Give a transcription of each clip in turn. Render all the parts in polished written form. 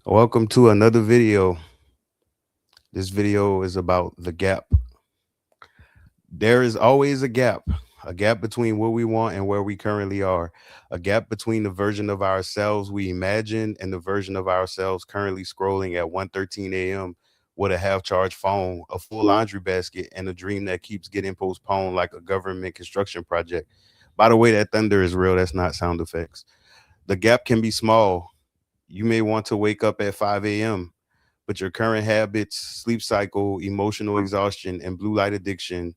Welcome to another video. This video is about the gap. There is always a gap between what we want and where we currently are, a gap between the version of ourselves we imagine and the version of ourselves currently scrolling at 1:13 a.m. with a half-charged phone, a full laundry basket, and a dream that keeps getting postponed like a government construction project. By the way, that thunder is real. That's not sound effects. The gap can be small. You may want to wake up at 5 a.m., but your current habits, sleep cycle, emotional exhaustion, and blue light addiction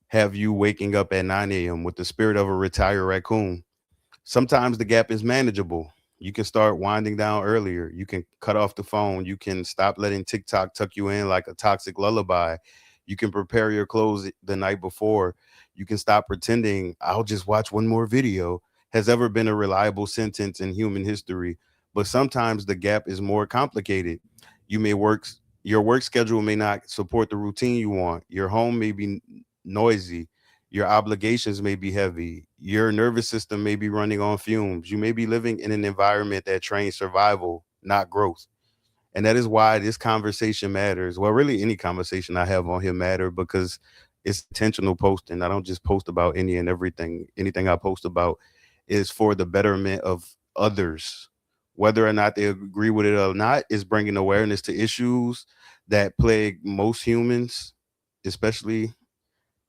have you waking up at 9 a.m. with the spirit of a retired raccoon. Sometimes the gap is manageable. You can start winding down earlier. You can cut off the phone. You can stop letting TikTok tuck you in like a toxic lullaby. You can prepare your clothes the night before. You can stop pretending I'll just watch one more video has ever been a reliable sentence in human history. But sometimes the gap is more complicated. You may work your work schedule may not support the routine you want. Your home may be noisy, your obligations may be heavy. Your nervous system may be running on fumes. You may be living in an environment that trains survival, not growth. And that is why this conversation matters. Well, really, any conversation I have on here matter because it's intentional posting. I don't just post about any and everything. Anything I post about is for the betterment of others. Whether or not they agree with it or not is bringing awareness to issues that plague most humans, especially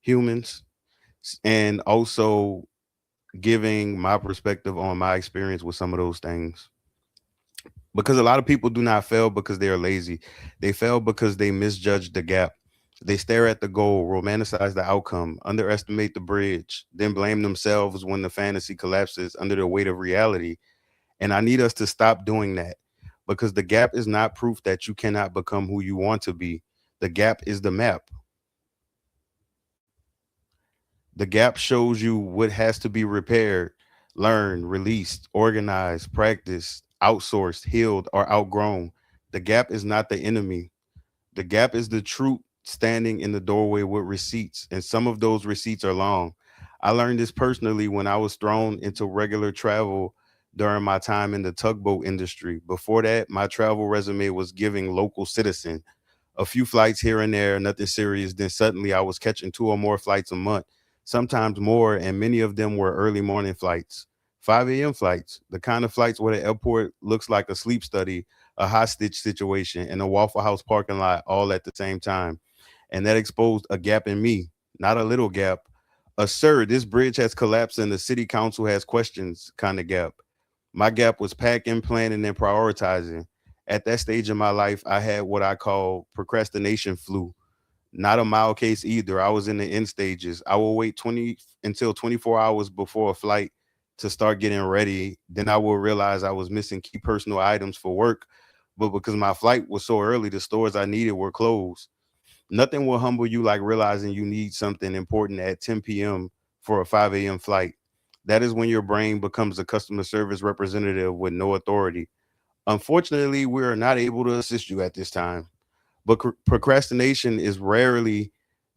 humans, and also giving my perspective on my experience with some of those things. Because a lot of people do not fail because they are lazy. They fail because they misjudge the gap. They stare at the goal, romanticize the outcome, underestimate the bridge, then blame themselves when the fantasy collapses under the weight of reality. And I need us to stop doing that because the gap is not proof that you cannot become who you want to be. The gap is the map. The gap shows you what has to be repaired, learned, released, organized, practiced, outsourced, healed, or outgrown. The gap is not the enemy. The gap is the truth standing in the doorway with receipts, and some of those receipts are long. I learned this personally when I was thrown into regular travel during my time in the tugboat industry. Before that, my travel resume was giving local citizen a few flights here and there, nothing serious. Then suddenly I was catching two or more flights a month, sometimes more, and many of them were early morning flights, 5 a.m. flights, the kind of flights where the airport looks like a sleep study, a hostage situation, and a Waffle House parking lot all at the same time. And that exposed a gap in me, not a little gap. A sir, this bridge has collapsed and the city council has questions kind of gap. My gap was packing, planning, and prioritizing. At that stage in my life, I had what I call procrastination flu. Not a mild case either. I was in the end stages. I will wait 20 until 24 hours before a flight to start getting ready. Then I will realize I was missing key personal items for work. But because my flight was so early, the stores I needed were closed. Nothing will humble you like realizing you need something important at 10 p.m. for a 5 a.m. flight. That is when your brain becomes a customer service representative with no authority. Unfortunately, we are not able to assist you at this time. But procrastination is rarely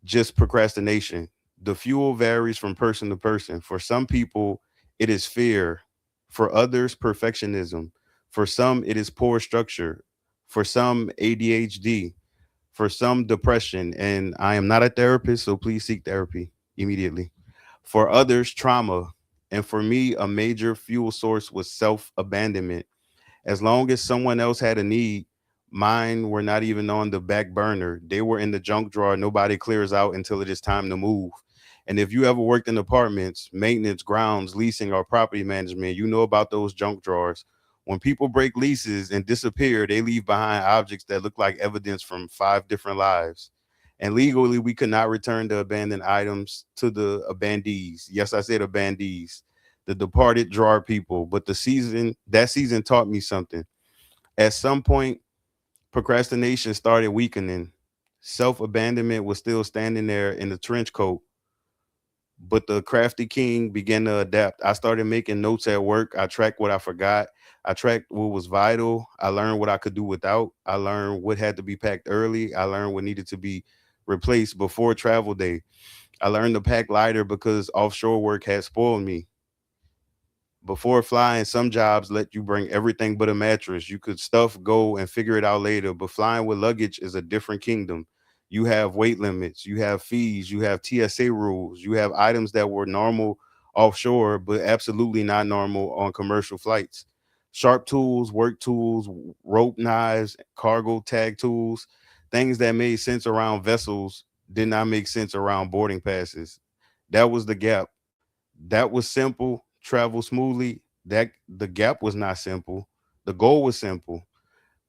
just procrastination. The fuel varies from person to person. For some people, it is fear. For others, perfectionism. For some, it is poor structure. For some, ADHD. For some, depression. And I am not a therapist, so please seek therapy immediately. For others, trauma. And for me, a major fuel source was self abandonment. As long as someone else had a need, mine were not even on the back burner. They were in the junk drawer. Nobody clears out until it is time to move. And if you ever worked in apartments, maintenance, grounds, leasing, or property management, you know about those junk drawers. When people break leases and disappear, they leave behind objects that look like evidence from five different lives. And legally, we could not return the abandoned items to the abandees. Yes, I said abandees, the departed drawer people. But that season taught me something. At some point, procrastination started weakening. Self abandonment was still standing there in the trench coat, but the crafty king began to adapt. I started making notes at work. I tracked what I forgot. I tracked what was vital. I learned what I could do without. I learned what had to be packed early. I learned what needed to be replaced before travel day. I learned to pack lighter because offshore work had spoiled me. Before flying, some jobs let you bring everything but a mattress. You could stuff, go, and figure it out later. But flying with luggage is a different kingdom. You have weight limits, you have fees, you have TSA rules, you have items that were normal offshore, but absolutely not normal on commercial flights. Sharp tools, work tools, rope knives, cargo tag tools, things that made sense around vessels did not make sense around boarding passes. That was the gap. That was simple, travel smoothly. That the gap was not simple. The goal was simple.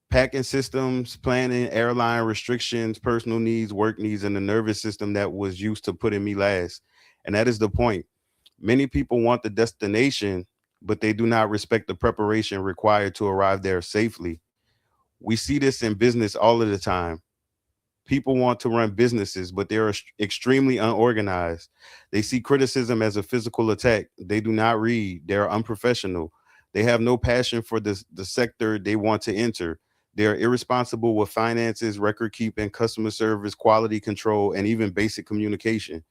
Packing systems, planning, airline restrictions, personal needs, work needs, and the nervous system that was used to putting me last. And that is the point. Many people want the destination, but they do not respect the preparation required to arrive there safely. We see this in business all of the time. People want to run businesses, but they're extremely unorganized. They see criticism as a physical attack. They do not read. They're unprofessional. They have no passion for the sector they want to enter. They're irresponsible with finances, record keeping, customer service, quality control, and even basic communication.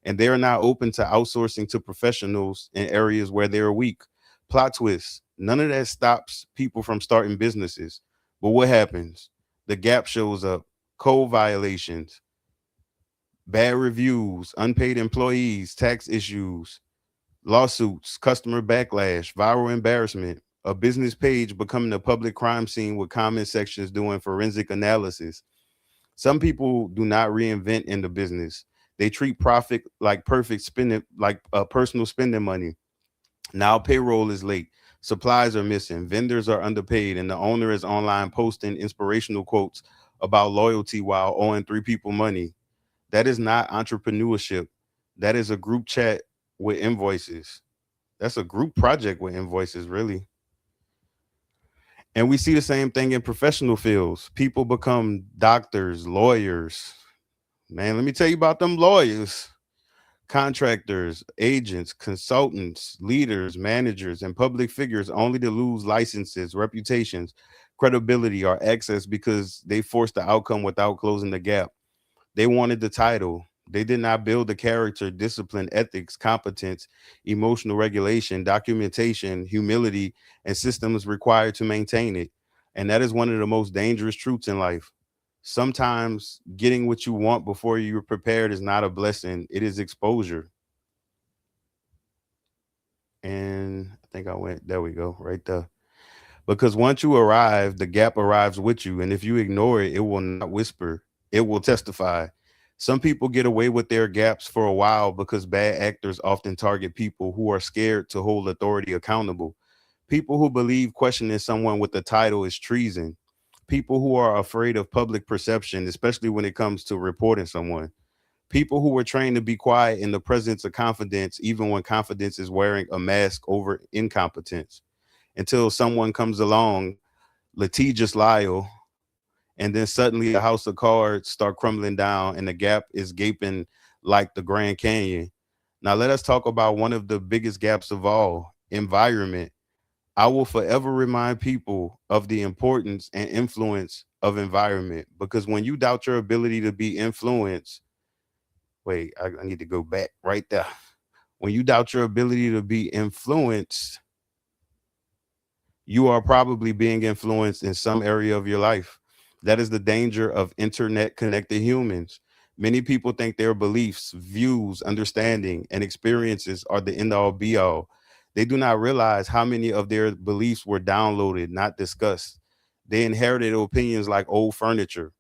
And they are not open to outsourcing to professionals in areas where they're weak. Plot twists. None of that stops people from starting businesses. But what happens? The gap shows up. Code violations, bad reviews, unpaid employees, tax issues, lawsuits, customer backlash, viral embarrassment, a business page becoming a public crime scene with comment sections doing forensic analysis. Some people do not reinvent in the business. They treat profit like perfect spending, like personal spending money. Now payroll is late, supplies are missing, vendors are underpaid, and the owner is online posting inspirational quotes about loyalty while owing three people money. That is not entrepreneurship. That is a group chat with invoices. That's a group project with invoices, really. And we see the same thing in professional fields. People become doctors, lawyers. Man, let me tell you about them lawyers. Contractors, agents, consultants, leaders, managers, and public figures only to lose licenses, reputations, credibility, or access because they forced the outcome without closing the gap. They wanted the title. They did not build the character, discipline, ethics, competence, emotional regulation, documentation, humility, and systems required to maintain it. And that is one of the most dangerous truths in life. Sometimes getting what you want before you're prepared is not a blessing, it is exposure. And I think I went, there we go, right there. Because once you arrive, the gap arrives with you. And if you ignore it, it will not whisper, it will testify. Some people get away with their gaps for a while because bad actors often target people who are scared to hold authority accountable. People who believe questioning someone with a title is treason. People who are afraid of public perception, especially when it comes to reporting someone. People who were trained to be quiet in the presence of confidence, even when confidence is wearing a mask over incompetence. Until someone comes along, litigious Lyle, and then suddenly a house of cards start crumbling down and the gap is gaping like the Grand Canyon. Now let us talk about one of the biggest gaps of all, environment. I will forever remind people of the importance and influence of environment because when you doubt your ability to be influenced, wait, I need to go back right there. When you doubt your ability to be influenced, you are probably being influenced in some area of your life. That is the danger of internet connected humans. Many people think their beliefs, views, understanding, and experiences are the end all be all. They do not realize how many of their beliefs were downloaded, not discussed. They inherited opinions like old furniture.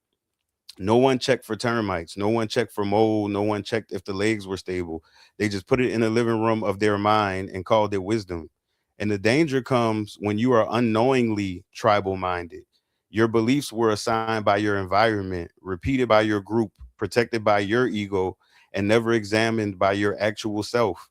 No one checked for termites. No one checked for mold. No one checked if the legs were stable. They just put it in the living room of their mind and called it wisdom. And the danger comes when you are unknowingly tribal minded. Your beliefs were assigned by your environment, repeated by your group, protected by your ego, and never examined by your actual self.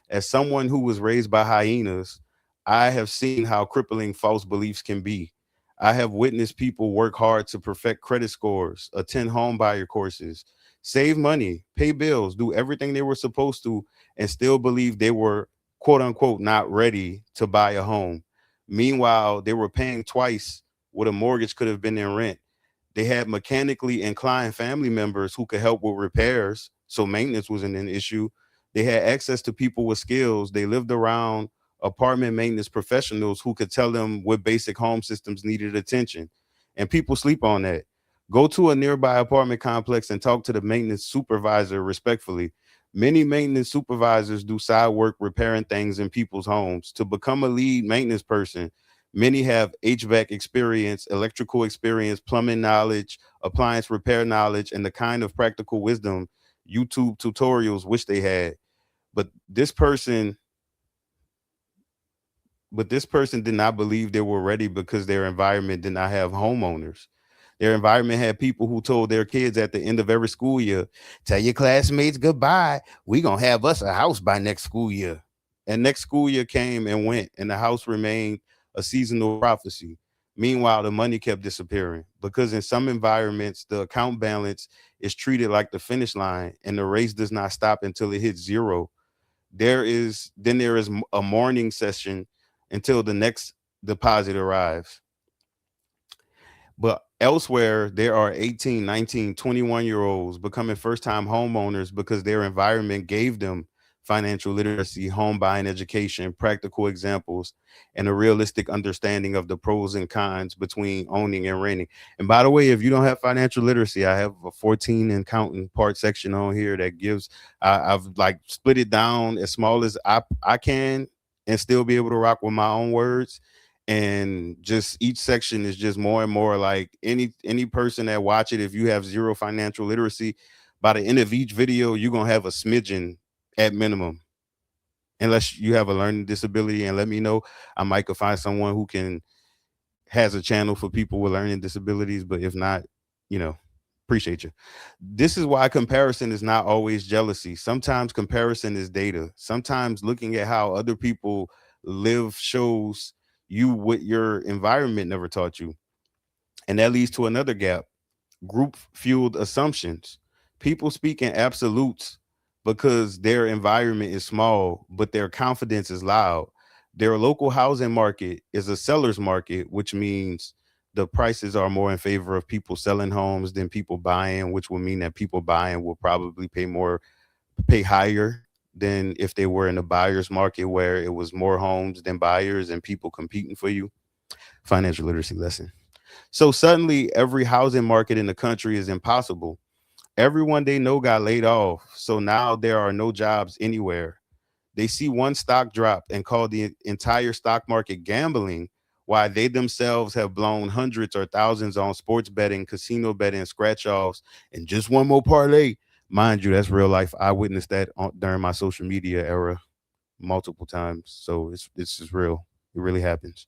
As someone who was raised by hyenas, I have seen how crippling false beliefs can be. I have witnessed people work hard to perfect credit scores, attend home buyer courses, save money, pay bills, do everything they were supposed to, and still believe they were quote unquote not ready to buy a home. Meanwhile, they were paying twice what a mortgage could have been in rent. They had mechanically inclined family members who could help with repairs, so maintenance wasn't an issue. They had access to people with skills. They lived around apartment maintenance professionals who could tell them what basic home systems needed attention. And people sleep on that. Go to a nearby apartment complex and talk to the maintenance supervisor respectfully. Many maintenance supervisors do side work repairing things in people's homes. To become a lead maintenance person, many have HVAC experience, electrical experience, plumbing knowledge, appliance repair knowledge, and the kind of practical wisdom YouTube tutorials wish they had. But this person but this person did not believe they were ready because their environment did not have homeowners. Their environment had people who told their kids at the end of every school year, tell your classmates goodbye. We gonna have us a house by next school year. And next school year came and went, and the house remained a seasonal prophecy. Meanwhile, the money kept disappearing because in some environments, the account balance is treated like the finish line, and the race does not stop until it hits zero. There is a morning session until the next deposit arrives. But elsewhere, there are 18, 19, 21 year olds becoming first time homeowners because their environment gave them financial literacy, home buying education, practical examples, and a realistic understanding of the pros and cons between owning and renting. And by the way, if you don't have financial literacy, I have a 14 and counting part section on here that gives, I've like split it down as small as I can and still be able to rock with my own words. And just each section is just more and more like any person that watch it, if you have zero financial literacy, by the end of each video you're gonna have a smidgen at minimum, unless you have a learning disability. And let me know, I might could find someone who can has a channel for people with learning disabilities, but if not, you know, appreciate you. This is why comparison is not always jealousy. Sometimes comparison is data. Sometimes looking at how other people live shows you what your environment never taught you. And that leads to another gap: group fueled assumptions. People speak in absolutes because their environment is small, but their confidence is loud. Their local housing market is a seller's market, which means the prices are more in favor of people selling homes than people buying, which will mean that people buying will probably pay higher than if they were in a buyer's market where it was more homes than buyers and people competing for you. Financial literacy lesson. So suddenly every housing market in the country is impossible. Everyone they know got laid off. So now there are no jobs anywhere. They see one stock drop and call the entire stock market gambling, while they themselves have blown hundreds or thousands on sports betting, casino betting, scratch offs, and just one more parlay. Mind you, that's real life. I witnessed that during my social media era multiple times. So this is real. It really happens.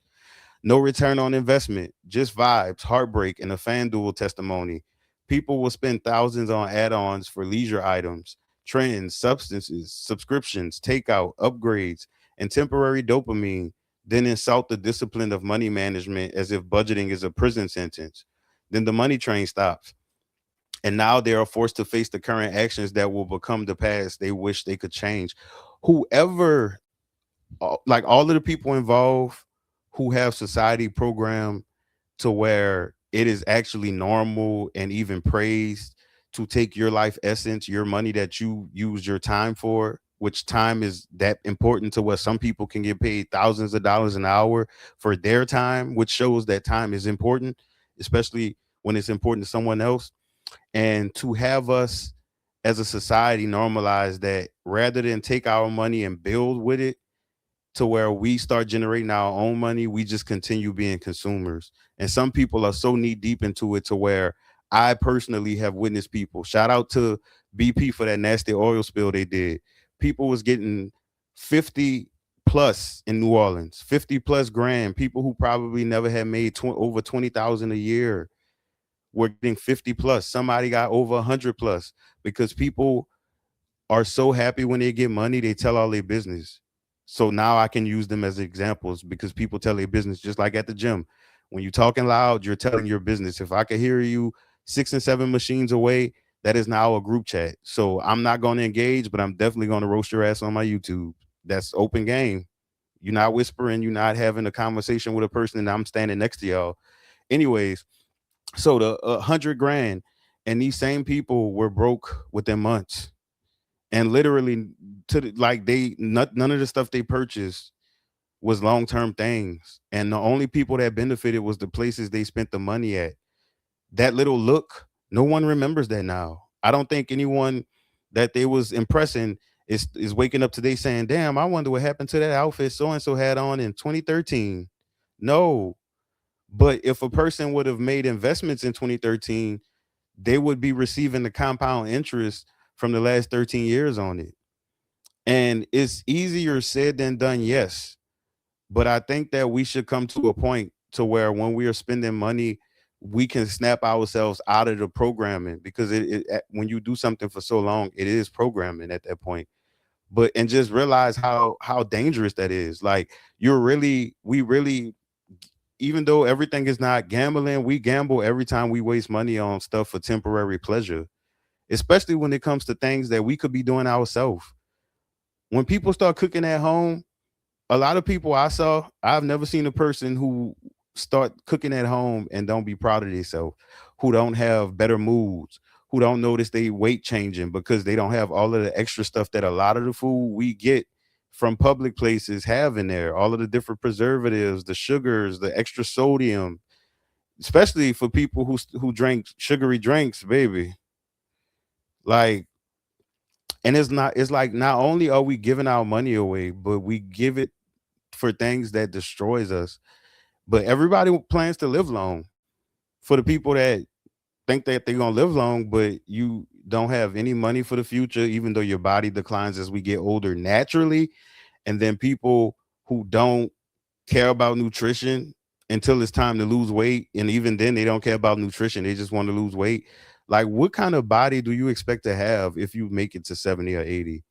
No return on investment, just vibes, heartbreak, and a FanDuel testimony. People will spend thousands on add ons for leisure items, trends, substances, subscriptions, takeout, upgrades, and temporary dopamine, then insult the discipline of money management as if budgeting is a prison sentence. Then the money train stops. And now they are forced to face the current actions that will become the past they wish they could change. Whoever, like all of the people involved who have society programmed to where it is actually normal and even praised to take your life essence, your money that you use your time for, which time is that important to what some people can get paid thousands of dollars an hour for their time, which shows that time is important, especially when it's important to someone else. And to have us as a society normalize that rather than take our money and build with it, to where we start generating our own money, we just continue being consumers. And some people are so knee deep into it to where I personally have witnessed people. Shout out to BP for that nasty oil spill they did. People was getting 50 plus in New Orleans, 50 plus grand. People who probably never had made over 20,000 a year were getting 50 plus. Somebody got over 100 plus because people are so happy when they get money, they tell all their business. So now I can use them as examples because people tell their business just like at the gym. When you're talking loud, you're telling your business. If I could hear you 6 and 7 machines away, that is now a group chat. So I'm not going to engage, but I'm definitely going to roast your ass on my YouTube. That's open game. You're not whispering, you're not having a conversation with a person, and I'm standing next to y'all. Anyways, so the 100 grand, and these same people were broke within months, and literally like none of the stuff they purchased was long-term things, and the only people that benefited was the places they spent the money at. That little look, no one remembers that now. I don't think anyone that they was impressing is waking up today saying, "Damn, I wonder what happened to that outfit so and so had on in 2013." No, but if a person would have made investments in 2013, they would be receiving the compound interest from the last 13 years on it. And it's easier said than done, yes. But I think that we should come to a point to where when we are spending money, we can snap ourselves out of the programming, because when you do something for so long, it is programming at that point. But and just realize how dangerous that is. Like, we really, even though everything is not gambling, we gamble every time we waste money on stuff for temporary pleasure, especially when it comes to things that we could be doing ourselves. When people start cooking at home, a lot of people I've never seen a person who start cooking at home and don't be proud of themselves, who don't have better moods, who don't notice they weight changing because they don't have all of the extra stuff that a lot of the food we get from public places have in there, all of the different preservatives, the sugars, the extra sodium, especially for people who drink sugary drinks, baby. Like, and it's like, not only are we giving our money away, but we give it for things that destroys us. But everybody plans to live long. For the people that think that they're gonna live long, but you don't have any money for the future, even though your body declines as we get older naturally. And then people who don't care about nutrition until it's time to lose weight, and even then they don't care about nutrition, they just want to lose weight. Like, what kind of body do you expect to have if you make it to 70 or 80?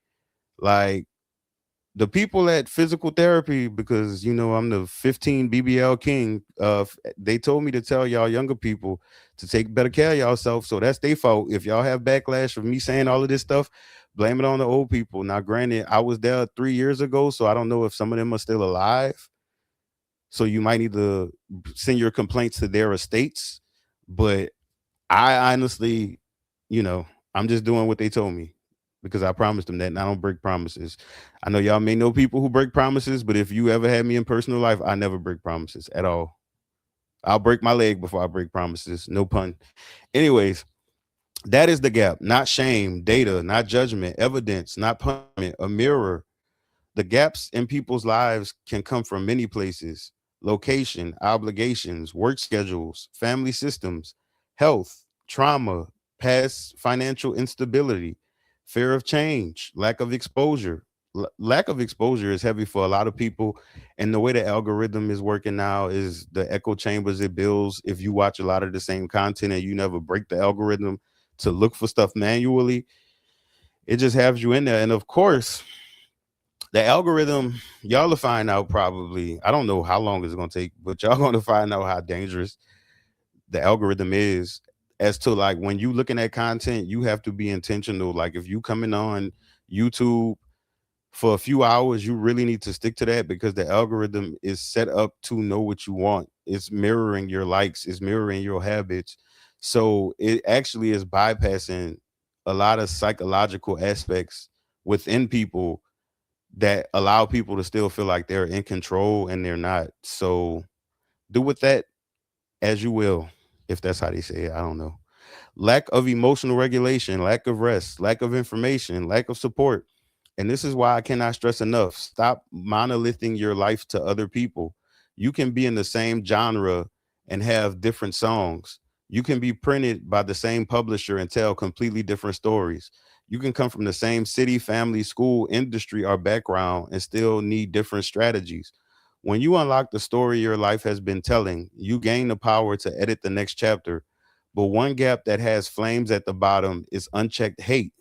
Like, the people at physical therapy, because I'm the 15 BBL king, they told me to tell y'all younger people to take better care of yourself. So that's their fault. If y'all have backlash from me saying all of this stuff, blame it on the old people. Now, granted, I was there 3 years ago, so I don't know if some of them are still alive, so you might need to send your complaints to their estates. But I honestly, you know, I'm just doing what they told me, because I promised them that, and I don't break promises. I know y'all may know people who break promises, but if you ever had me in personal life, I never break promises at all. I'll break my leg before I break promises. No pun. Anyways, that is the gap. Not shame, data, not judgment, evidence, not punishment, a mirror. The gaps in people's lives can come from many places: location, obligations, work schedules, family systems, health, trauma, past financial instability, fear of change, lack of exposure. Lack of exposure is heavy for a lot of people. And the way the algorithm is working now is the echo chambers it builds. If you watch a lot of the same content and you never break the algorithm to look for stuff manually, it just has you in there. And of course, the algorithm, y'all will find out probably. I don't know how long it's gonna take, but y'all gonna find out how dangerous the algorithm is. As to, like, when you looking at content, you have to be intentional. Like, if you coming on YouTube for a few hours, you really need to stick to that, because the algorithm is set up to know what you want. It's mirroring your likes, it's mirroring your habits. So it actually is bypassing a lot of psychological aspects within people that allow people to still feel like they're in control, and they're not. So do with that as you will, if that's how they say it. I don't know. Lack of emotional regulation, lack of rest, lack of information, lack of support. And this is why I cannot stress enough: stop monolithing your life to other people. You can be in the same genre and have different songs. You can be printed by the same publisher and tell completely different stories. You can come from the same city, family, school, industry, or background and still need different strategies. When you unlock the story your life has been telling, you gain the power to edit the next chapter. But one gap that has flames at the bottom is unchecked hate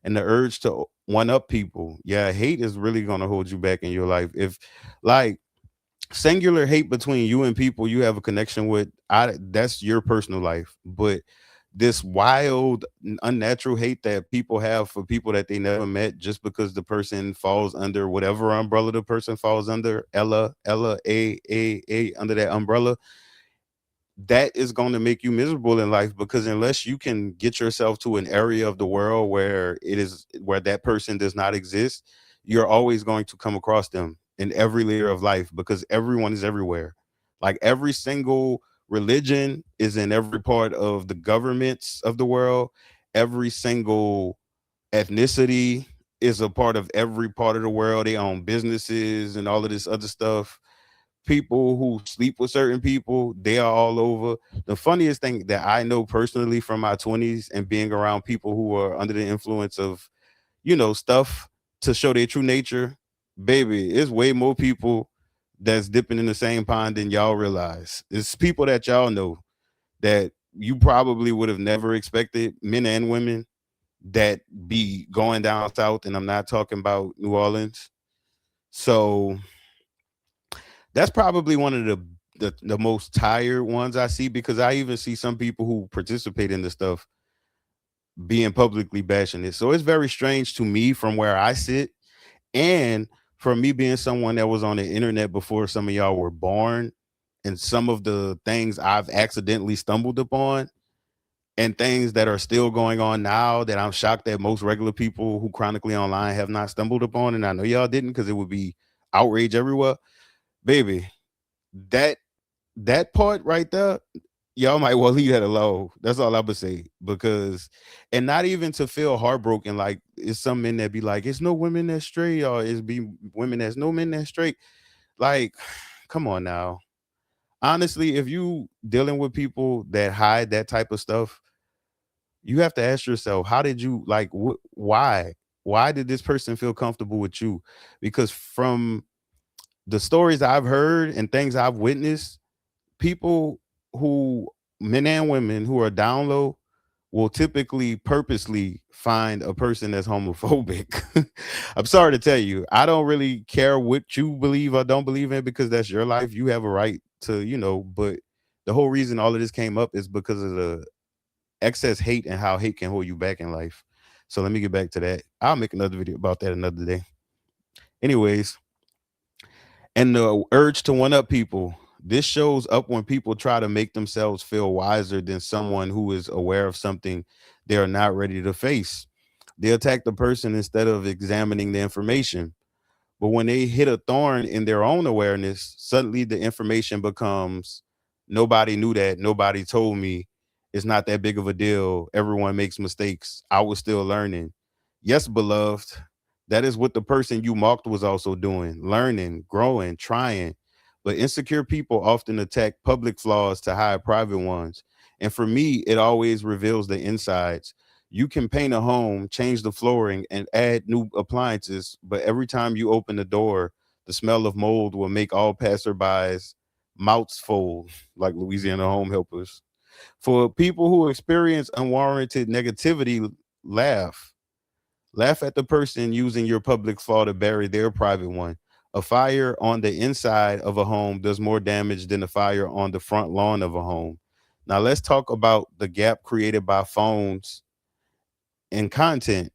and the urge to one up people. Yeah, hate is really going to hold you back in your life. If, like, singular hate between you and people you have a connection with, that's your personal life. But this wild, unnatural hate that people have for people that they never met, just because the person falls under whatever umbrella the person falls under, Ella, under that umbrella, that is going to make you miserable in life, because unless you can get yourself to an area of the world where that person does not exist, you're always going to come across them. in every layer of life because everyone is everywhere. Like every single religion is in every part of the governments of the world. Every single ethnicity is a part of every part of the world. They own businesses and all of this other stuff. People who sleep with certain people, they are all over. The funniest thing that I know personally from my 20s and being around people who are under the influence of, stuff to show their true nature, baby, it's way more people that's dipping in the same pond than y'all realize. It's people that y'all know that you probably would have never expected, men and women, that be going down south. And I'm not talking about New Orleans. So that's probably one of the most tired ones I see, because I even see some people who participate in this stuff being publicly bashing it. So it's very strange to me from where I sit. And for me being someone that was on the internet before some of y'all were born, and some of the things I've accidentally stumbled upon and things that are still going on now that I'm shocked that most regular people who chronically online have not stumbled upon. And I know y'all didn't, because it would be outrage everywhere. Baby, that that part right there, y'all might well leave that alone. That's all I would say. Because, and not even to feel heartbroken, like it's some men that be like, it's no women that straight, or it's be women that's no men that straight. Like, come on now. Honestly, if you dealing with people that hide that type of stuff, you have to ask yourself, how did you like? Why? Why did this person feel comfortable with you? Because from the stories I've heard and things I've witnessed, people who, men and women who are down low, will typically purposely find a person that's homophobic. I'm sorry to tell you, I don't really care what you believe or don't believe in, because that's your life. You have a right to, but the whole reason all of this came up is because of the excess hate and how hate can hold you back in life. So let me get back to that. I'll make another video about that another day. Anyways, and the urge to one up people. This shows up when people try to make themselves feel wiser than someone who is aware of something they are not ready to face. They attack the person instead of examining the information. But when they hit a thorn in their own awareness, suddenly the information becomes, nobody knew that, nobody told me, it's not that big of a deal. Everyone makes mistakes. I was still learning. Yes, beloved, that is what the person you mocked was also doing, learning, growing, trying. But insecure people often attack public flaws to hide private ones. And for me, it always reveals the insides. You can paint a home, change the flooring, and add new appliances, but every time you open the door, the smell of mold will make all passerbys mouths fold, like Louisiana home helpers. For people who experience unwarranted negativity, laugh. Laugh at the person using your public flaw to bury their private one. A fire on the inside of a home does more damage than a fire on the front lawn of a home. Now, let's talk about the gap created by phones and content.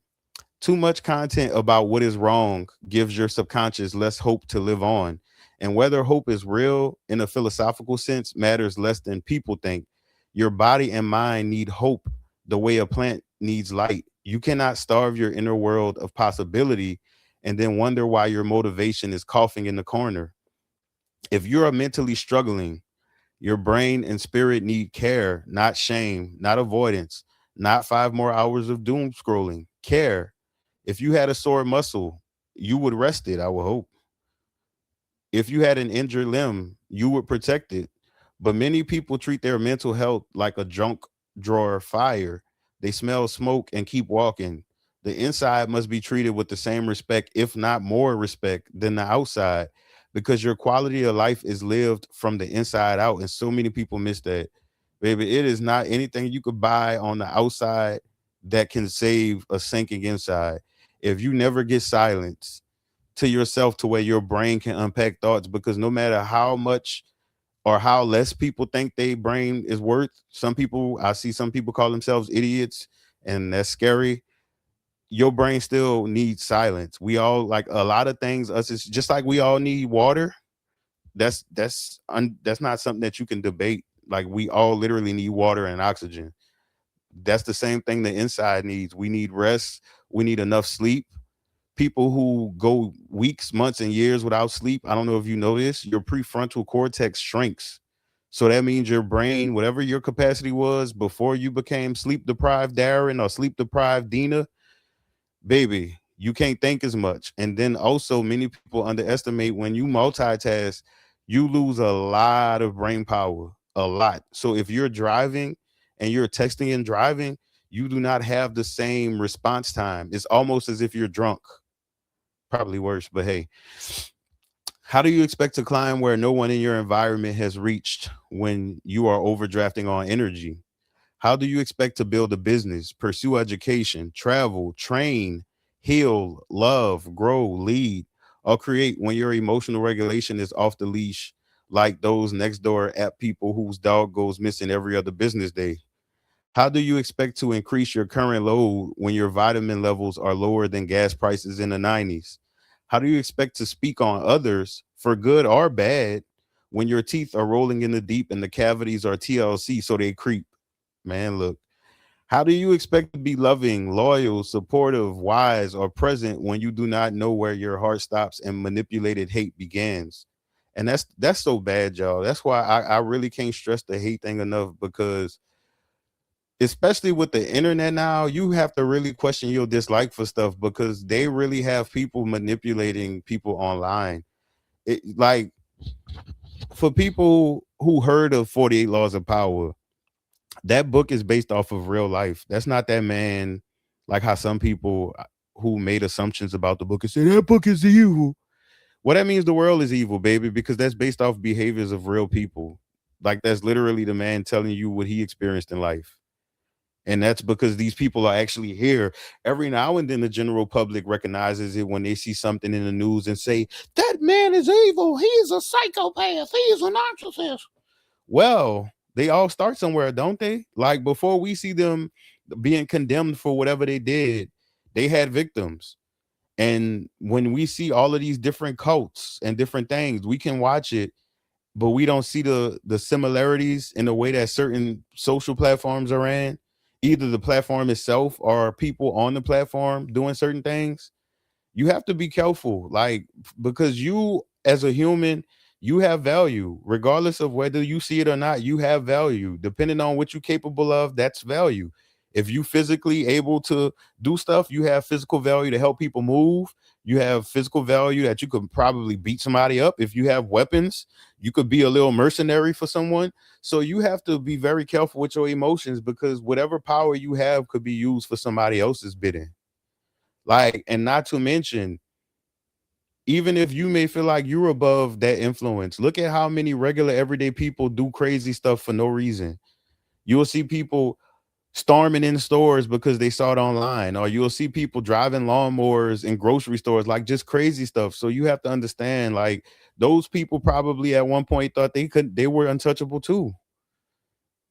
Too much content about what is wrong gives your subconscious less hope to live on. And whether hope is real in a philosophical sense matters less than people think. Your body and mind need hope the way a plant needs light. You cannot starve your inner world of possibility and then wonder why your motivation is coughing in the corner. If you're mentally struggling, your brain and spirit need care, not shame, not avoidance, not 5 more hours of doom scrolling. Care. If you had a sore muscle, you would rest it, I would hope. If you had an injured limb, you would protect it. But many people treat their mental health like a junk drawer fire. They smell smoke and keep walking. The inside must be treated with the same respect, if not more respect, than the outside, because your quality of life is lived from the inside out. And so many people miss that. Baby, it is not anything you could buy on the outside that can save a sinking inside. If you never get silence to yourself to where your brain can unpack thoughts, because no matter how much or how less people think their brain is worth, some people, I see some people call themselves idiots, and that's scary. Your brain still needs silence. We all, like a lot of things, us, it's just like we all need water. That's not something that you can debate. Like we all literally need water and oxygen. That's the same thing the inside needs. We need rest. We need enough sleep. People who go weeks, months, and years without sleep, I don't know if you know this, your prefrontal cortex shrinks. So that means your brain, whatever your capacity was before you became sleep deprived Darren or sleep deprived Dina, baby, you can't think as much. And then also, many people underestimate when you multitask, you lose a lot of brain power, a lot. So if you're driving and you're texting and driving, you do not have the same response time. It's almost as if you're drunk. Probably worse, but hey, how do you expect to climb where no one in your environment has reached when you are overdrafting on energy? How do you expect to build a business, pursue education, travel, train, heal, love, grow, lead, or create when your emotional regulation is off the leash, like those next door app people whose dog goes missing every other business day? How do you expect to increase your current load when your vitamin levels are lower than gas prices in the 90s? How do you expect to speak on others for good or bad when your teeth are rolling in the deep and the cavities are TLC so they creep? Man, look, how do you expect to be loving, loyal, supportive, wise, or present when you do not know where your heart stops and manipulated hate begins? And that's so bad, y'all. That's why I really can't stress the hate thing enough, because especially with the internet now, you have to really question your dislike for stuff, because they really have people manipulating people online. Like, for people who heard of 48 Laws of Power, that book is based off of real life. That's not that man, like how some people who made assumptions about the book and say that book is evil. Well, that means the world is evil, baby, because that's based off behaviors of real people. Like, that's literally the man telling you what he experienced in life. And that's because these people are actually here. Every now and then the general public recognizes it when they see something in the news and say, that man is evil. He is a psychopath. He is a narcissist. Well, they all start somewhere, don't they? Like, before we see them being condemned for whatever they did, they had victims. And when we see all of these different cults and different things, we can watch it, but we don't see the similarities in the way that certain social platforms are ran, either the platform itself or people on the platform doing certain things. You have to be careful, like, because you as a human, you have value regardless of whether you see it or not. You have value depending on what you're capable of. That's value. If you physically able to do stuff, you have physical value to help people move. You have physical value that you could probably beat somebody up. If you have weapons, you could be a little mercenary for someone. So you have to be very careful with your emotions, because whatever power you have could be used for somebody else's bidding. Like, and not to mention, even if you may feel like you're above that influence, look at how many regular everyday people do crazy stuff for no reason. You'll see people storming in stores because they saw it online, or you'll see people driving lawnmowers in grocery stores, like just crazy stuff. So you have to understand, like, those people probably at one point thought they were untouchable too.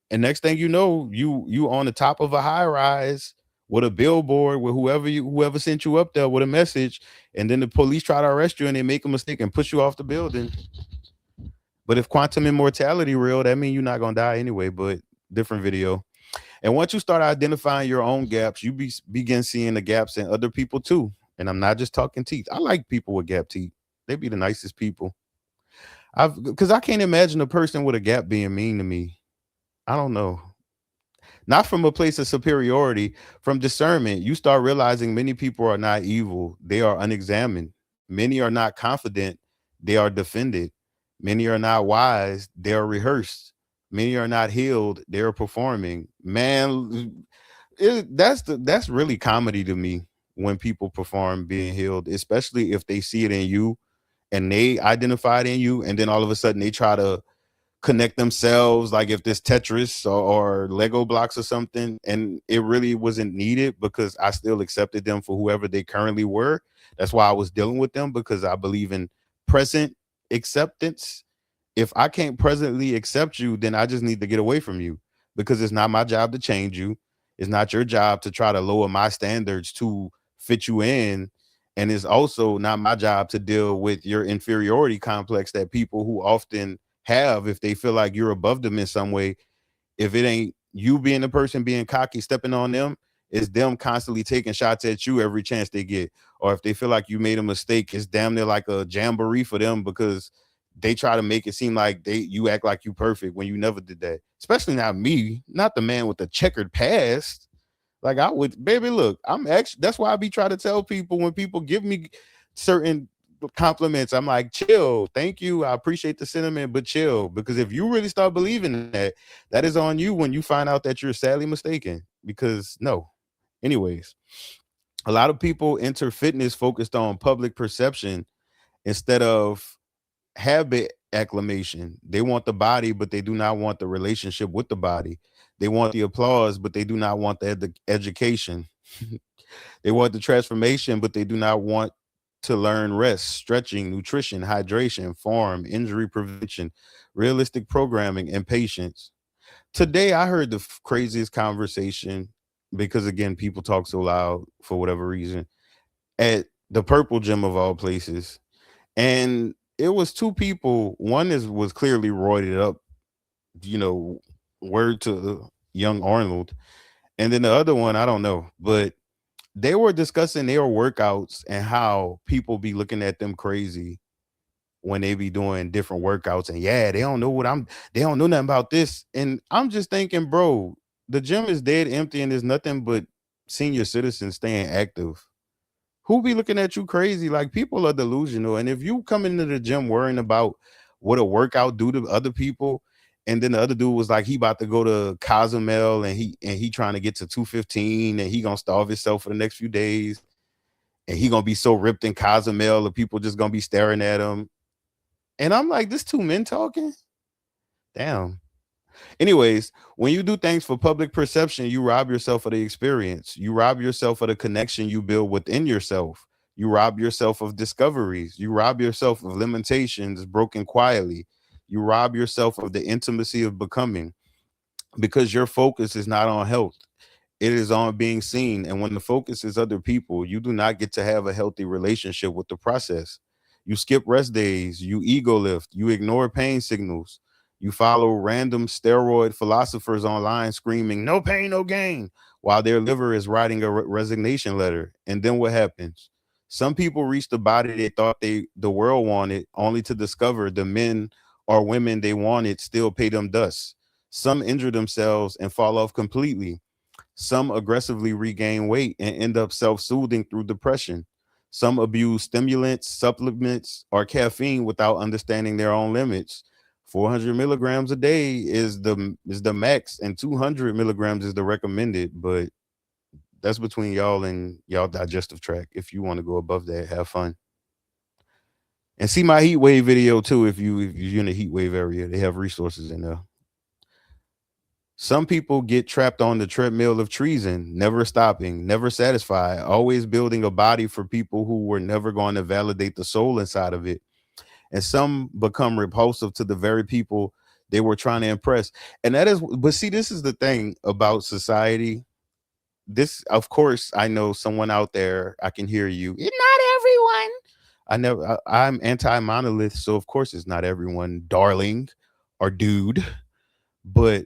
And next thing you know, you on the top of a high rise with a billboard with whoever sent you up there with a message, and then the police try to arrest you and they make a mistake and push you off the building. But if quantum immortality real, that means you're not gonna die anyway. But different video. And once you start identifying your own gaps, you begin seeing the gaps in other people too. And I'm not just talking teeth. I like people with gap teeth. They be the nicest people. I've Because I can't imagine a person with a gap being mean to me. I don't know. Not from a place of superiority, from discernment. You start realizing many people are not evil, they are unexamined. Many are not confident, they are defended. Many are not wise, they are rehearsed. Many are not healed, they are performing. Man, that's really comedy to me when people perform being healed, especially if they see it in you and they identify it in you, and then all of a sudden they try to connect themselves, like if this Tetris or Lego blocks or something, and it really wasn't needed because I still accepted them for whoever they currently were. That's why I was dealing with them, because I believe in present acceptance. If I can't presently accept you, then I just need to get away from you, because it's not my job to change you. It's not your job to try to lower my standards to fit you in. And it's also not my job to deal with your inferiority complex that people who often have if they feel like you're above them in some way. If it ain't you being the person being cocky, stepping on them, It's them constantly taking shots at you every chance they get. Or if they feel like you made a mistake, it's damn near like a jamboree for them because they try to make it seem like you act like you perfect when you never did that. Especially not me, not the man with the checkered past. Like I would, baby, look, I'm actually that's why I be trying to tell people when people give me certain compliments, I'm like, chill, thank you. I appreciate the sentiment, but chill. Because if you really start believing that, that is on you when you find out that you're sadly mistaken. Because no. Anyways, a lot of people enter fitness focused on public perception instead of habit acclamation. They want the body, but they do not want the relationship with the body. They want the applause, but they do not want the education. They want the transformation, but they do not want to learn rest, stretching, nutrition, hydration, form, injury prevention, realistic programming, and patience. Today, I heard the craziest conversation because, again, people talk so loud for whatever reason at the Purple Gym of all places. And it was two people. One was clearly roided up, you know, word to young Arnold. And then the other one, I don't know, but they were discussing their workouts and how people be looking at them crazy when they be doing different workouts. And yeah, they don't know nothing about this. And I'm just thinking, bro, the gym is dead empty and there's nothing but senior citizens staying active. Who be looking at you crazy? Like people are delusional. And if you come into the gym worrying about what a workout do to other people, and then the other dude was like he about to go to Cozumel and he trying to get to 215 and he gonna starve himself for the next few days and he gonna be so ripped in Cozumel and people just gonna be staring at him. And I'm like, this two men talking? Damn. Anyways, when you do things for public perception, you rob yourself of the experience. You rob yourself of the connection you build within yourself. You rob yourself of discoveries. You rob yourself of limitations broken quietly. You rob yourself of the intimacy of becoming because your focus is not on health. It is on being seen. And when the focus is other people, you do not get to have a healthy relationship with the process. You skip rest days, you ego lift, you ignore pain signals, you follow random steroid philosophers online screaming, no pain, no gain, while their liver is writing a resignation letter. And then what happens? Some people reach the body they thought the world wanted, only to discover the men or women they wanted still pay them dust. Some injure themselves and fall off completely. Some aggressively regain weight and end up self soothing through depression. Some abuse stimulants, supplements, or caffeine without understanding their own limits. 400 milligrams a day is the max, and 200 milligrams is the recommended. But that's between y'all and y'all digestive tract. If you want to go above that, have fun. And see my heat wave video too. If you're in the heat wave area, they have resources in there. Some people get trapped on the treadmill of treason, never stopping, never satisfied, always building a body for people who were never going to validate the soul inside of it. And some become repulsive to the very people they were trying to impress. And that is, but see, this is the thing about society. This, of course, I know someone out there, I can hear you. It's not everyone. I'm anti monolith. So, of course, it's not everyone, darling or dude. But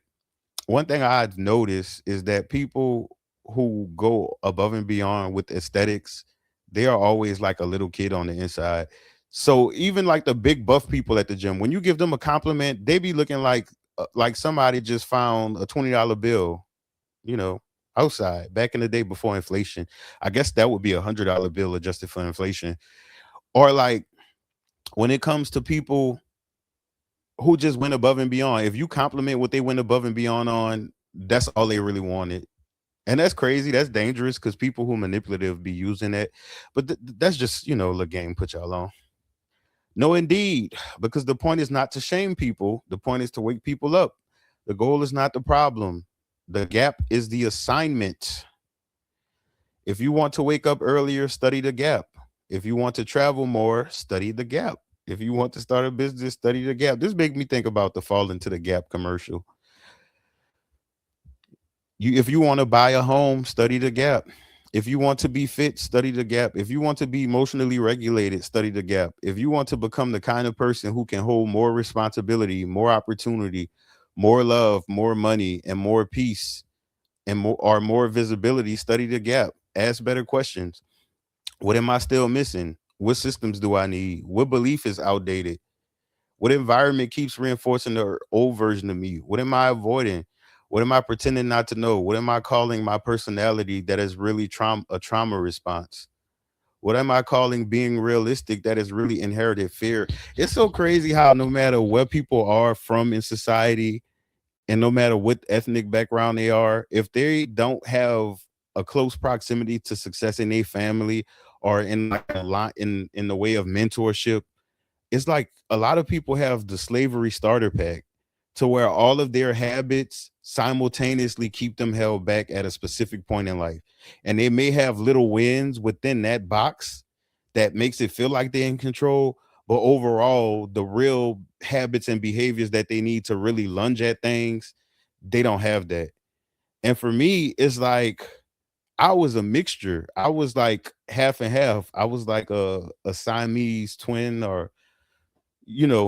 one thing I've noticed is that people who go above and beyond with aesthetics, they are always like a little kid on the inside. So even like the big buff people at the gym, when you give them a compliment, they be looking like somebody just found a $20 bill, you know, outside back in the day before inflation. I guess that would be $100 bill adjusted for inflation. Or like when it comes to people who just went above and beyond, if you compliment what they went above and beyond on, that's all they really wanted. And that's crazy. That's dangerous because people who manipulative be using it. But that's just, the game put y'all on. No, indeed, because the point is not to shame people. The point is to wake people up. The goal is not the problem. The gap is the assignment. If you want to wake up earlier, study the gap. If you want to travel more, study the gap. If you want to start a business, study the gap. This make me think about the Fall into the Gap commercial. If you want to buy a home, study the gap. If you want to be fit, study the gap. If you want to be emotionally regulated, study the gap. If you want to become the kind of person who can hold more responsibility, more opportunity, more love, more money, and more peace, and more visibility, study the gap, ask better questions. What am I still missing? What systems do I need? What belief is outdated? What environment keeps reinforcing the old version of me? What am I avoiding? What am I pretending not to know? What am I calling my personality that is really a trauma response? What am I calling being realistic that is really inherited fear? It's so crazy how no matter what people are from in society, and no matter what ethnic background they are, if they don't have a close proximity to success in their family or in like a lot in the way of mentorship, it's like a lot of people have the slavery starter pack to where all of their habits simultaneously keep them held back at a specific point in life. And they may have little wins within that box that makes it feel like they're in control. But overall, the real habits and behaviors that they need to really lunge at things, they don't have that. And for me, it's like I was a mixture. I was like half and half. I was like a Siamese twin, or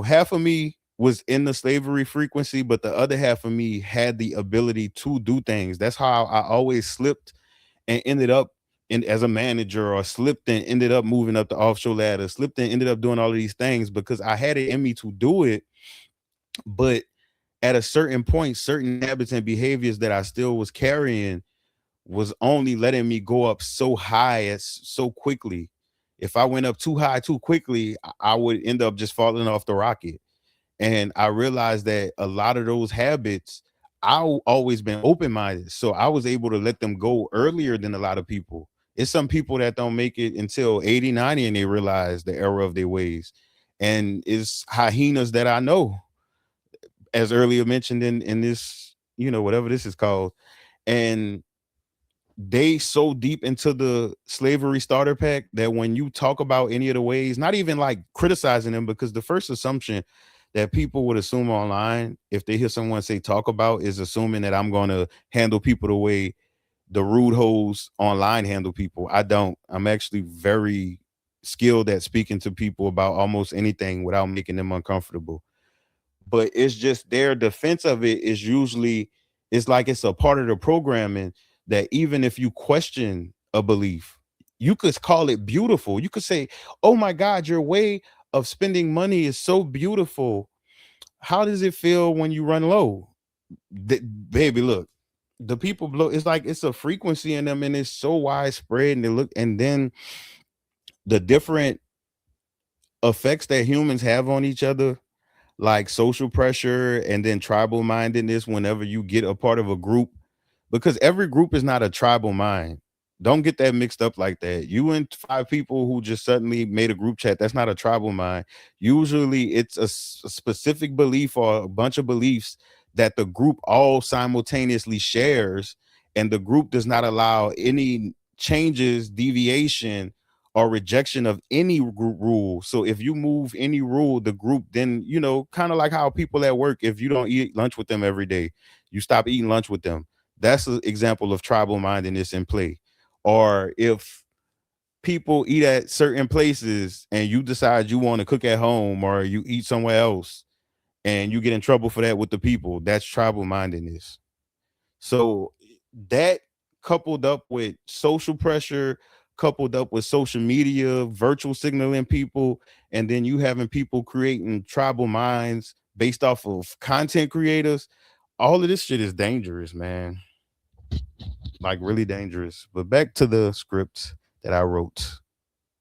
half of me was in the slavery frequency, but the other half of me had the ability to do things. That's how I always slipped and ended up in as a manager, or slipped and ended up moving up the offshore ladder, slipped and ended up doing all of these things because I had it in me to do it. But at a certain point, certain habits and behaviors that I still was carrying was only letting me go up so high as so quickly. If I went up too high too quickly, I would end up just falling off the rocket. And I realized that a lot of those habits, always been open minded. So I was able to let them go earlier than a lot of people. It's some people that don't make it until 80, 90, and they realize the error of their ways. And it's hyenas that I know, as earlier mentioned in this, whatever this is called. And they so deep into the slavery starter pack that when you talk about any of the ways, not even like criticizing them, because the first assumption that people would assume online if they hear someone say talk about is assuming that I'm going to handle people the way the rude hoes online handle people. I don't. I'm actually very skilled at speaking to people about almost anything without making them uncomfortable. But it's just their defense of it is usually, it's like it's a part of the programming that even if you question a belief, you could call it beautiful. You could say, oh my God, your way of spending money is so beautiful. How does it feel when you run low? Baby, look, the people blow, it's like it's a frequency in them and it's so widespread, and they look, and then the different effects that humans have on each other, like social pressure and then tribal mindedness whenever you get a part of a group, because every group is not a tribal mind. Don't get that mixed up like that. You and five people who just suddenly made a group chat, that's not a tribal mind. Usually it's a specific belief or a bunch of beliefs that the group all simultaneously shares, and the group does not allow any changes, deviation, or rejection of any group rule. So if you move any rule, the group then, kind of like how people at work, if you don't eat lunch with them every day, you stop eating lunch with them. That's an example of tribal mindedness in play. Or if people eat at certain places and you decide you want to cook at home, or you eat somewhere else and you get in trouble for that with the people, that's tribal mindedness. So that, coupled up with social pressure, coupled up with social media, virtual signaling people, and then you having people creating tribal minds based off of content creators, all of this shit is dangerous, man. Like really dangerous. But back to the script that I wrote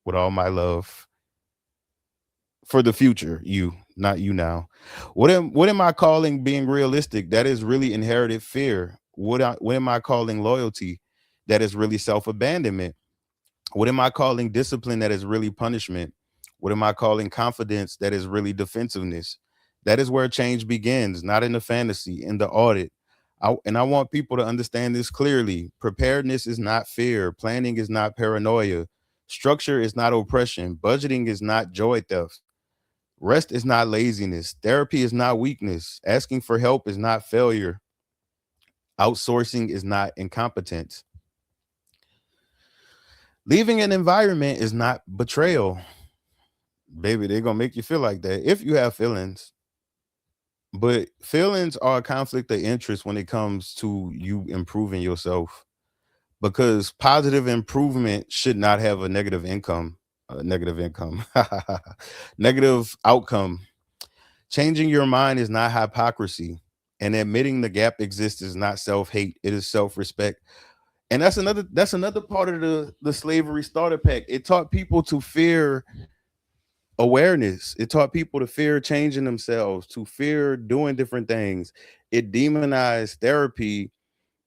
with all my love for the future, you, not you now. What am I calling being realistic? That is really inherited fear. What am I calling loyalty? That is really self-abandonment. What am I calling discipline? That is really punishment. What am I calling confidence? That is really defensiveness. That is where change begins, not in the fantasy, in the audit. And I want people to understand this clearly. Preparedness is not fear. Planning is not paranoia. Structure is not oppression. Budgeting is not joy theft. Rest is not laziness. Therapy is not weakness. Asking for help is not failure. Outsourcing is not incompetence. Leaving an environment is not betrayal. Baby, they're going to make you feel like that if you have feelings. But feelings are a conflict of interest when it comes to you improving yourself, because positive improvement should not have a negative income, negative outcome. Changing your mind is not hypocrisy, and admitting the gap exists is not self-hate, it is self-respect. And that's another part of the slavery starter pack. It taught people to fear awareness. It taught people to fear changing themselves, to fear doing different things. It demonized therapy.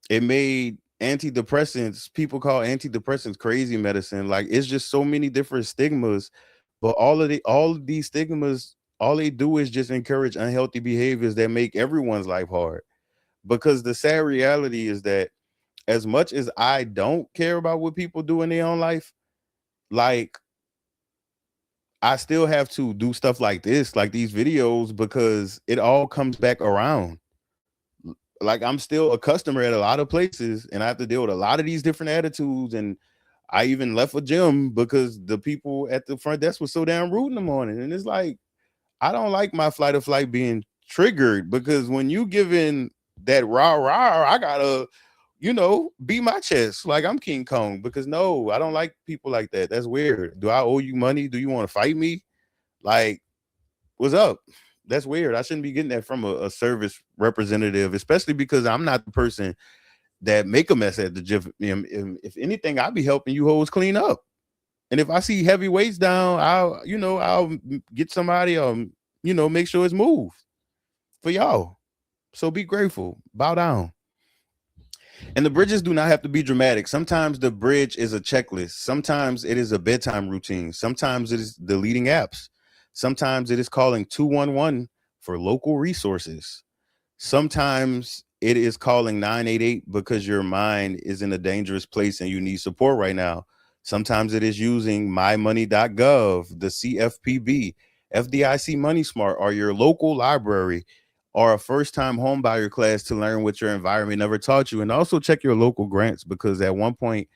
It made antidepressants, people call antidepressants crazy medicine. Like, it's just so many different stigmas, but all of these stigmas, all they do is just encourage unhealthy behaviors that make everyone's life hard. Because the sad reality is that, as much as I don't care about what people do in their own life, like, I still have to do stuff like this, like these videos, because it all comes back around. Like, I'm still a customer at a lot of places, and I have to deal with a lot of these different attitudes. And I even left a gym because the people at the front desk was so damn rude in the morning. And it's like, I don't like my flight or flight being triggered, because when you give in that rah rah, I gotta, beat my chest like I'm King Kong. Because no, I don't like people like that. That's weird. Do I owe you money? Do you want to fight me? Like, what's up? That's weird. I shouldn't be getting that from a service representative, especially because I'm not the person that make a mess at the gym. If anything, I'll be helping you hoes clean up. And if I see heavy weights down, I'll get somebody, make sure it's moved for y'all. So be grateful, bow down. And the bridges do not have to be dramatic. Sometimes the bridge is a checklist. Sometimes it is a bedtime routine. Sometimes it is deleting apps. Sometimes it is calling 211 for local resources. Sometimes it is calling 988 because your mind is in a dangerous place and you need support right now. Sometimes it is using mymoney.gov, the CFPB, FDIC Money Smart, or your local library, or a first time homebuyer class to learn what your environment never taught you. And also check your local grants, because at one point,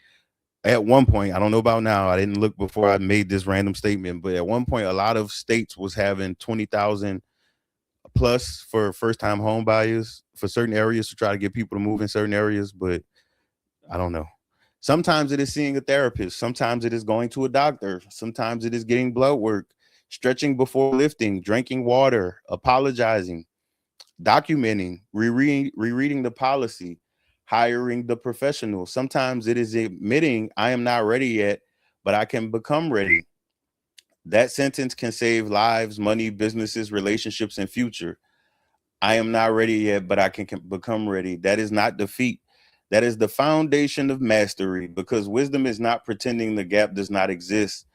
I don't know about now, I didn't look before I made this random statement, but at one point, a lot of states was having 20,000 plus for first time home buyers for certain areas, to try to get people to move in certain areas. But I don't know. Sometimes it is seeing a therapist. Sometimes it is going to a doctor. Sometimes it is getting blood work, stretching before lifting, drinking water, apologizing, documenting, rereading the policy, hiring the professional. Sometimes it is admitting I am not ready yet, but I can become ready. That sentence can save lives, money, businesses, relationships, and future. I am not ready yet, but I can become ready. That is not defeat. That is the foundation of mastery, because wisdom is not pretending the gap does not exist.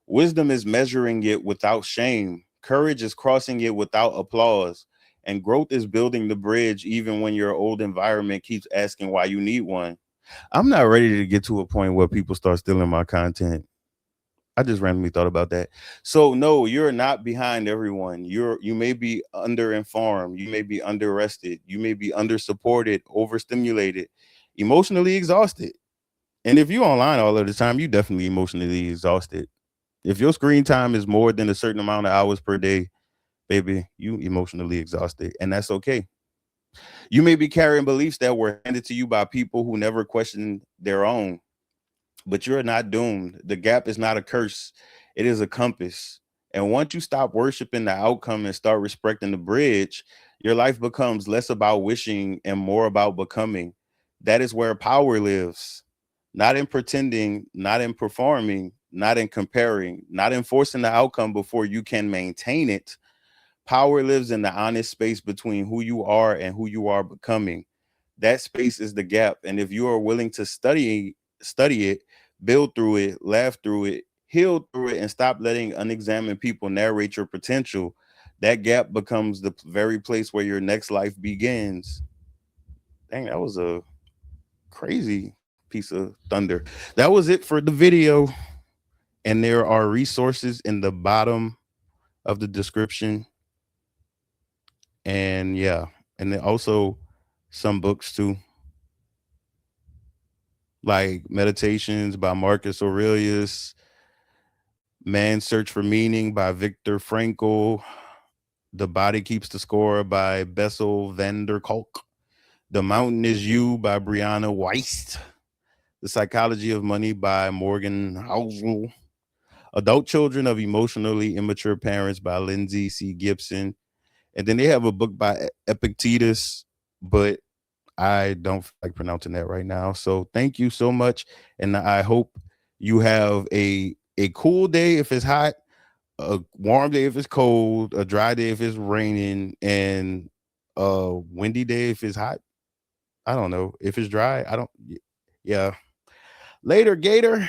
Wisdom is measuring it without shame. Courage is crossing it without applause. And growth is building the bridge even when your old environment keeps asking why you need one. I'm not ready to get to a point where people start stealing my content. I just randomly thought about that. So no, you're not behind everyone. You may be underinformed, you may be underrested, you may be undersupported, overstimulated, emotionally exhausted. And if you online all of the time, you definitely emotionally exhausted. If your screen time is more than a certain amount of hours per day, baby, you emotionally exhausted, and that's okay. You may be carrying beliefs that were handed to you by people who never questioned their own. But you're not doomed. The gap is not a curse, it is a compass. And once you stop worshiping the outcome and start respecting the bridge, your life becomes less about wishing and more about becoming. That is where power lives. Not in pretending, not in performing, not in comparing, not in forcing the outcome before you can maintain it. Power lives in the honest space between who you are and who you are becoming. That space is the gap. And if you are willing to study it, build through it, laugh through it, heal through it, and stop letting unexamined people narrate your potential, that gap becomes the very place where your next life begins. Dang, that was a crazy piece of thunder. That was it for the video. And there are resources in the bottom of the description. And yeah, and then also some books too, like Meditations by Marcus Aurelius, Man's Search for Meaning by Viktor Frankl, The Body Keeps the Score by Bessel van der Kolk. The Mountain is You by Brianna Weist. The Psychology of Money by Morgan Housel. Adult Children of Emotionally Immature Parents by Lindsay C. Gibson. And then they have a book by Epictetus, but I don't feel like pronouncing that right now. So thank you so much. And I hope you have a cool day if it's hot, a warm day if it's cold, a dry day if it's raining, and a windy day if it's hot. I don't know. If it's dry, I don't. Yeah. Later, Gator.